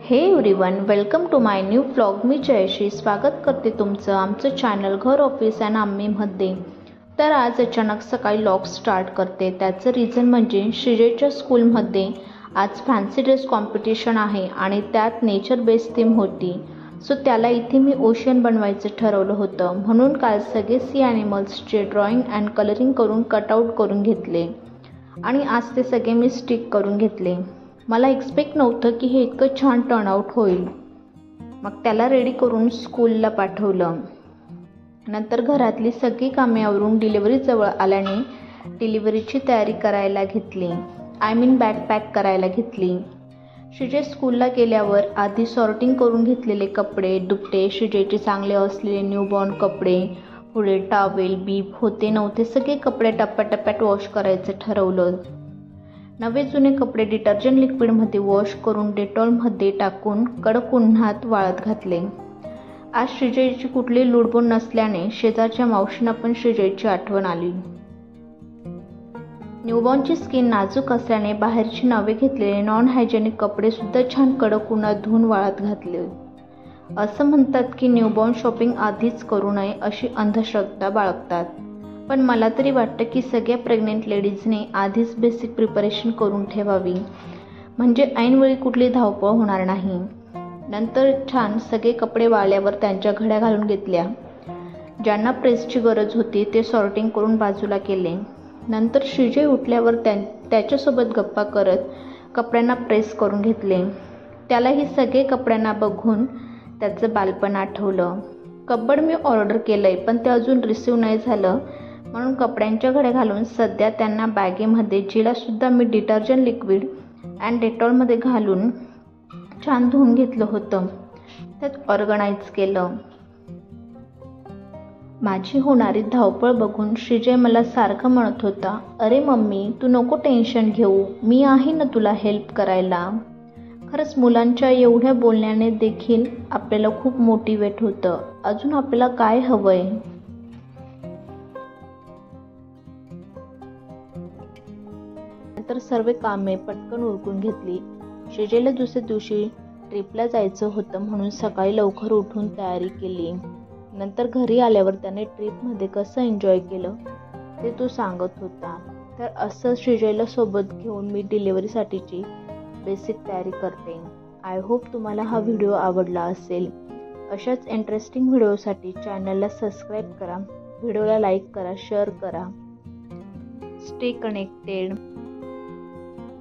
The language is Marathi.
हे everyone, welcome to my new vlog. मी जयश्री स्वागत करते तुमचं आमचं चॅनल घर ऑफिस अँड आम्मीमध्ये. तर आज अचानक सकाळी व्लॉग स्टार्ट करते. त्याचं रिझन म्हणजे श्रीजयच्या स्कूलमध्ये आज फॅन्सी ड्रेस कॉम्पिटिशन आहे आणि त्यात नेचर बेस्ड थीम होती. सो त्याला इथे मी ओशन बनवायचं ठरवलं होतं. म्हणून काल सगळे सी ॲनिमल्सचे ड्रॉइंग अँड कलरिंग करून कटआउट करून घेतले आणि आज ते सगळे मी स्टिक करून घेतले. मला एक्सपेक्ट नव्हतं की हे इतकं छान टर्नआउट होईल. मग त्याला रेडी करून स्कूलला पाठवलं. नंतर घरातली सगळी कामे आवरून डिलिव्हरी जवळ आल्याने डिलिव्हरीची तयारी करायला घेतली. बॅग पॅक करायला घेतली. श्रीजय स्कूलला गेल्यावर आधी सॉर्टिंग करून घेतलेले कपडे, दुपटे, श्रीजयचे चांगले असलेले न्यूबॉर्न कपडे, पुढे टॉवेल, बीब होते नव्हते सगळे कपडे टप्प्याटप्प्यात वॉश करायचं ठरवलं. नवे जुने कपडे डिटर्जंट लिक्विडमध्ये वॉश करून डेटॉलमध्ये टाकून कडक उन्हात वाळत घातले. आज श्रीजयची कुठली लुडबुड नसल्याने शेजारच्या मावशींना पण श्रीजयची आठवण आली. न्यूबॉर्नची स्किन नाजूक असल्याने बाहेरची नवे घेतलेले नॉन हायजेनिक कपडे सुद्धा छान कडक उन्हात धुवून वाळत घातले. असं म्हणतात की न्यूबॉर्न शॉपिंग आधीच करू नये अशी अंधश्रद्धा बाळगतात. पण मला तरी वाटतं की सगळ्या प्रेग्नेंट लेडीजने आधीच बेसिक प्रिपरेशन करून ठेवावी, म्हणजे ऐनवेळी कुठली धावपळ होणार नाही. नंतर छान सगळे कपडे वाळल्यावर त्यांच्या घड्या घालून घेतल्या. ज्यांना प्रेसची गरज होती ते सॉर्टिंग करून बाजूला केले. नंतर श्रीजय उठल्यावर त्याच्यासोबत गप्पा करत कपड्यांना प्रेस करून घेतले. त्यालाही सगळे कपड्यांना बघून त्याचं बालपण आठवलं. कपबड मी ऑर्डर केलं आहे पण ते अजून रिसीव्ह नाही झालं, म्हणून कपड्यांच्या घड्या घालून सध्या त्यांना बॅगेमध्ये, जिलासुद्धा मी डिटर्जंट लिक्विड अँड डेटॉलमध्ये घालून छान धुवून घेतलं होतं, त्यात ऑर्गनाईज केलं. माझी होणारी धावपळ बघून श्रीजय मला सारखं म्हणत होता, अरे मम्मी तू नको टेन्शन घेऊ, मी आहे ना तुला हेल्प करायला. खरंच मुलांच्या एवढ्या बोलण्याने देखील आपल्याला खूप मोटिवेट होतं. अजून आपल्याला काय हवं आहे. नंतर सर्व कामे पटकन उरकून घेतली. श्रीजयला दुसऱ्या दिवशी ट्रिपला जायचं होतं म्हणून सकाळी लवकर उठून तयारी केली. नंतर घरी आल्यावर त्याने ट्रिपमध्ये कसं एन्जॉय केलं ते तो सांगत होता. तर असं श्रीजयला सोबत घेऊन मी डिलिव्हरीसाठीची बेसिक तयारी करते. आय होप तुम्हाला हा व्हिडिओ आवडला असेल. अशाच इंटरेस्टिंग व्हिडिओसाठी चॅनलला सबस्क्राईब करा, व्हिडिओला लाईक करा, शेअर करा. Stay connected.